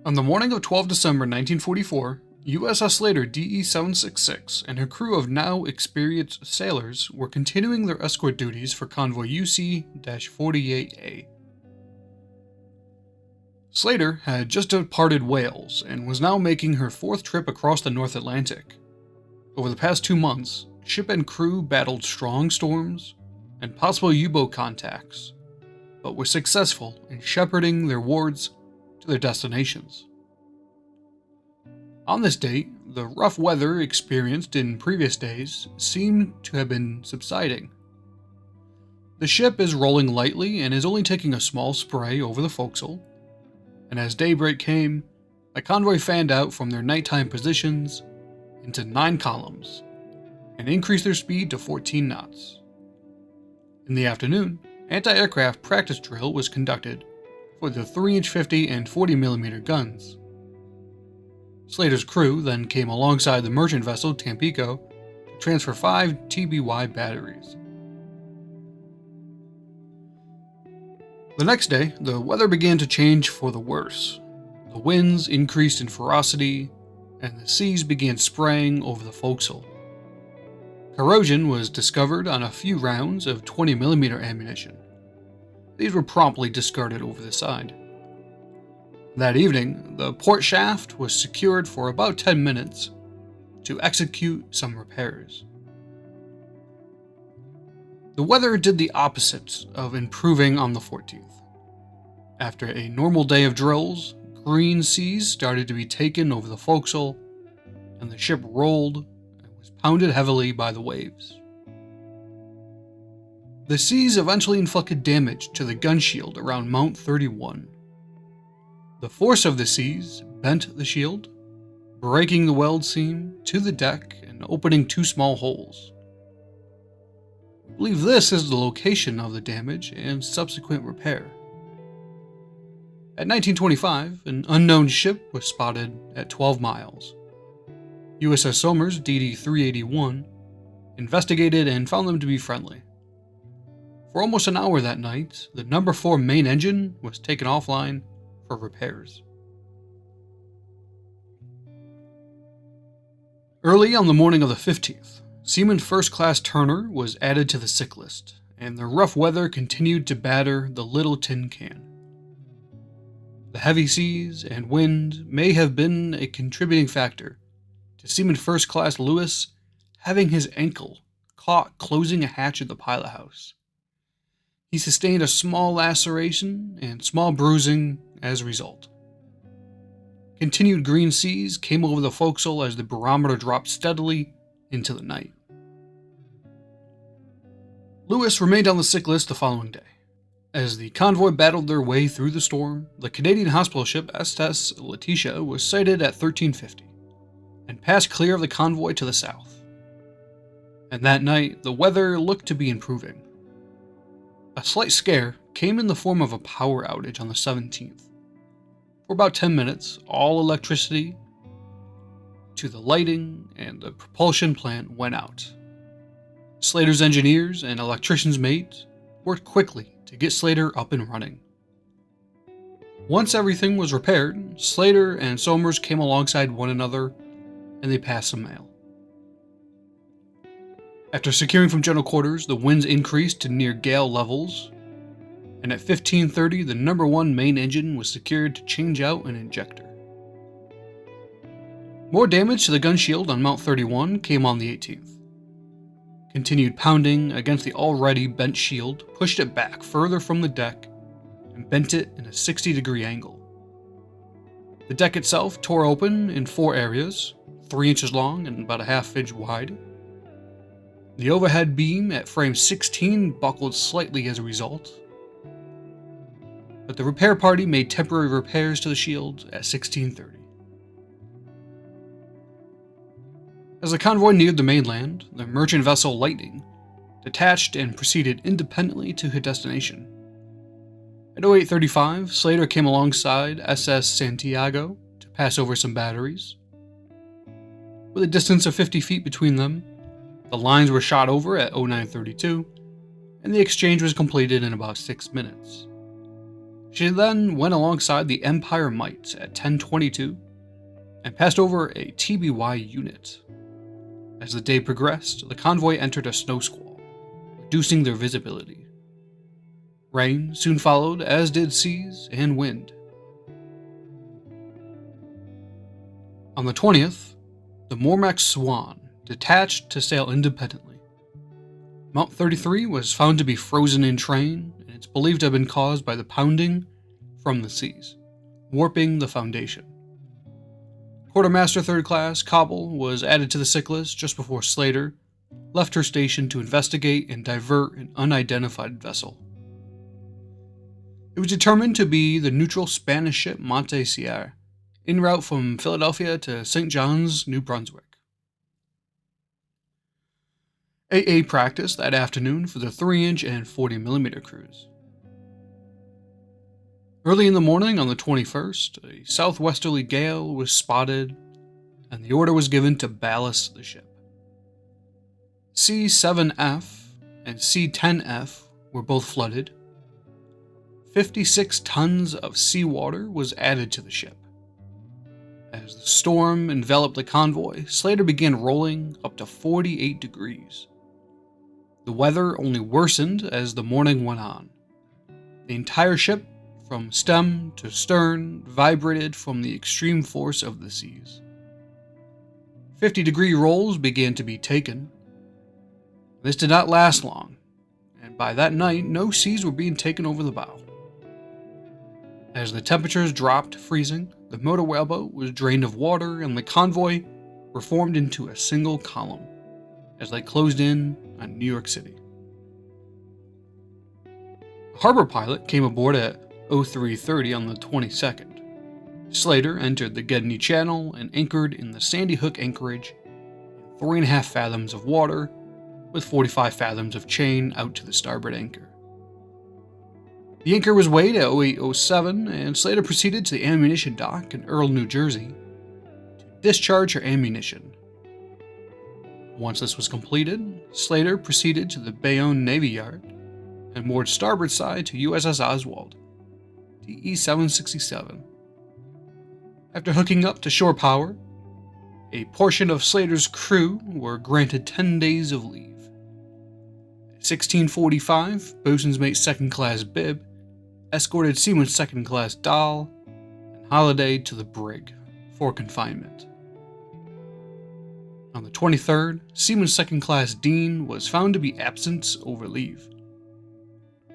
On the morning of 12 December 1944, USS Slater DE-766 and her crew of now experienced sailors were continuing their escort duties for Convoy UC-48A. Slater had just departed Wales and was now making her fourth trip across the North Atlantic. Over the past 2 months, ship and crew battled strong storms and possible U-boat contacts, but were successful in shepherding their wards to their destinations. On this date, the rough weather experienced in previous days seemed to have been subsiding. The ship is rolling lightly and is only taking a small spray over the forecastle, and as daybreak came, the convoy fanned out from their nighttime positions into 9 columns and increased their speed to 14 knots. In the afternoon, anti-aircraft practice drill was conducted for the 3-inch 50 and 40mm guns. Slater's crew then came alongside the merchant vessel Tampico to transfer 5 TBY batteries. The next day, the weather began to change for the worse. The winds increased in ferocity, and the seas began spraying over the forecastle. Corrosion was discovered on a few rounds of 20mm ammunition. These were promptly discarded over the side. That evening, the port shaft was secured for about 10 minutes to execute some repairs. The weather did the opposite of improving on the 14th. After a normal day of drills, green seas started to be taken over the forecastle, and the ship rolled and was pounded heavily by the waves. The seas eventually inflicted damage to the gun shield around Mount 31. The force of the seas bent the shield, breaking the weld seam to the deck and opening 2 small holes. We believe this is the location of the damage and subsequent repair. At 1925, an unknown ship was spotted at 12 miles. USS Somers DD-381 investigated and found them to be friendly. For almost an hour that night, the No. 4 main engine was taken offline for repairs. Early on the morning of the 15th, Seaman First Class Turner was added to the sick list, and the rough weather continued to batter the little tin can. The heavy seas and wind may have been a contributing factor to Seaman First Class Lewis having his ankle caught closing a hatch at the pilot house. He sustained a small laceration and small bruising as a result. Continued green seas came over the forecastle as the barometer dropped steadily into the night. Lewis remained on the sick list the following day. As the convoy battled their way through the storm, the Canadian hospital ship SS Letitia was sighted at 1350 and passed clear of the convoy to the south. And that night, the weather looked to be improving. A slight scare came in the form of a power outage on the 17th. For about 10 minutes, all electricity to the lighting and the propulsion plant went out. Slater's engineers and electricians' mate worked quickly to get Slater up and running. Once everything was repaired, Slater and Somers came alongside one another and they passed some mail. After securing from general quarters, the winds increased to near gale levels, and at 15:30 the No. 1 main engine was secured to change out an injector. More damage to the gun shield on Mount 31 came on the 18th. Continued pounding against the already bent shield pushed it back further from the deck and bent it in a 60-degree angle. The deck itself tore open in 4 areas, 3 inches long and about a ½ inch wide. The overhead beam at frame 16 buckled slightly as a result, but the repair party made temporary repairs to the shield at 16:30. As the convoy neared the mainland, the merchant vessel Lightning detached and proceeded independently to her destination. At 08:35, Slater came alongside SS Santiago to pass over some batteries. With a distance of 50 feet between them, the lines were shot over at 09:32, and the exchange was completed in about 6 minutes. She then went alongside the Empire Might at 10:22 and passed over a TBY unit. As the day progressed, the convoy entered a snow squall, reducing their visibility. Rain soon followed, as did seas and wind. On the 20th, the Mormac Swan detached to sail independently. Mount 33 was found to be frozen in train, and it's believed to have been caused by the pounding from the seas, warping the foundation. Quartermaster 3rd Class Cobble was added to the sick list just before Slater left her station to investigate and divert an unidentified vessel. It was determined to be the neutral Spanish ship Monte Sierra, en route from Philadelphia to St. John's, New Brunswick. AA practiced that afternoon for the 3-inch and 40mm crews. Early in the morning on the 21st, a southwesterly gale was spotted, and the order was given to ballast the ship. C7F and C10F were both flooded. 56 tons of seawater was added to the ship. As the storm enveloped the convoy, Slater began rolling up to 48 degrees. The weather only worsened as the morning went on. The entire ship, from stem to stern, vibrated from the extreme force of the seas. 50-degree rolls began to be taken. This did not last long, and by that night, no seas were being taken over the bow. As the temperatures dropped to freezing, the motor whaleboat was drained of water, and the convoy were formed into a single column as they closed in on New York City. A harbor pilot came aboard at 03:30 on the 22nd. Slater entered the Gedney Channel and anchored in the Sandy Hook anchorage in 3.5 fathoms of water with 45 fathoms of chain out to the starboard anchor. The anchor was weighed at 08:07, and Slater proceeded to the ammunition dock in Earl, New Jersey to discharge her ammunition. Once this was completed, Slater proceeded to the Bayonne Navy Yard and moored starboard side to USS Oswald, DE-767. After hooking up to shore power, a portion of Slater's crew were granted 10 days of leave. At 16:45, Boatswain's Mate 2nd Class Bibb escorted Seaman 2nd Class Dahl and Holiday to the brig for confinement. On the 23rd, Seaman 2nd Class Dean was found to be absent over leave.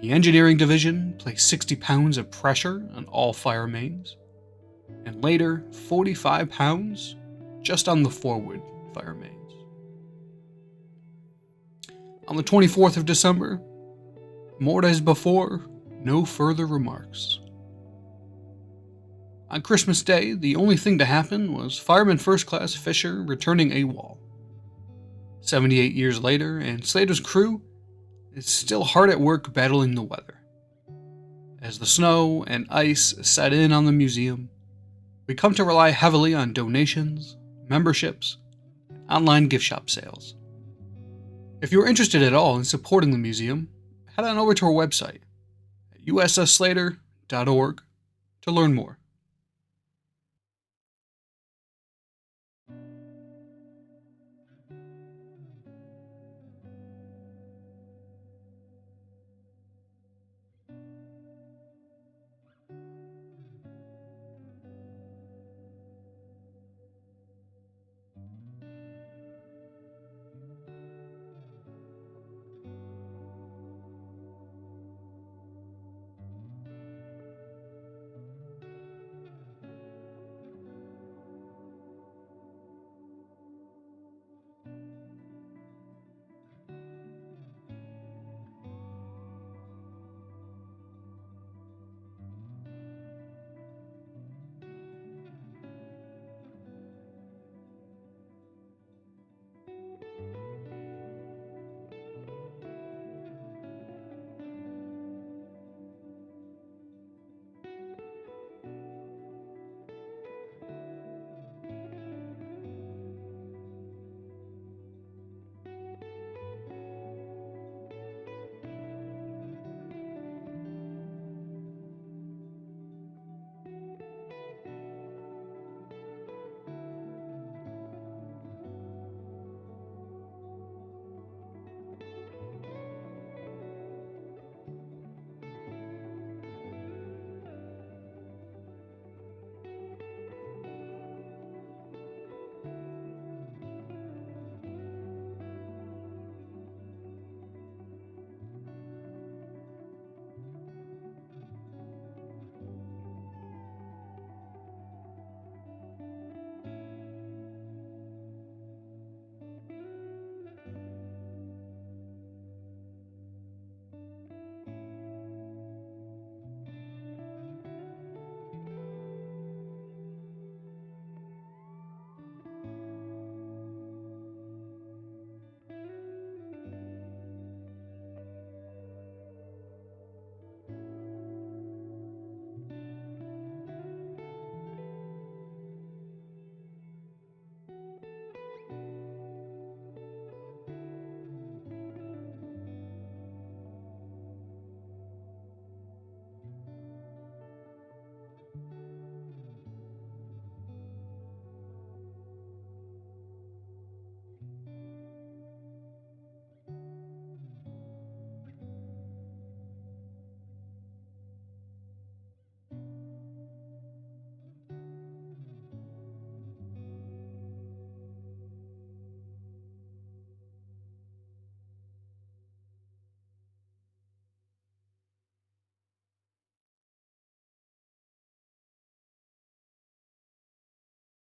The engineering division placed 60 pounds of pressure on all fire mains, and later 45 pounds just on the forward fire mains. On the 24th of December, more as before, no further remarks. On Christmas Day, the only thing to happen was Fireman 1st Class Fisher returning AWOL. 78 years later, and Slater's crew is still hard at work battling the weather. As the snow and ice set in on the museum, we come to rely heavily on donations, memberships, and online gift shop sales. If you're interested at all in supporting the museum, head on over to our website at ussslater.org to learn more.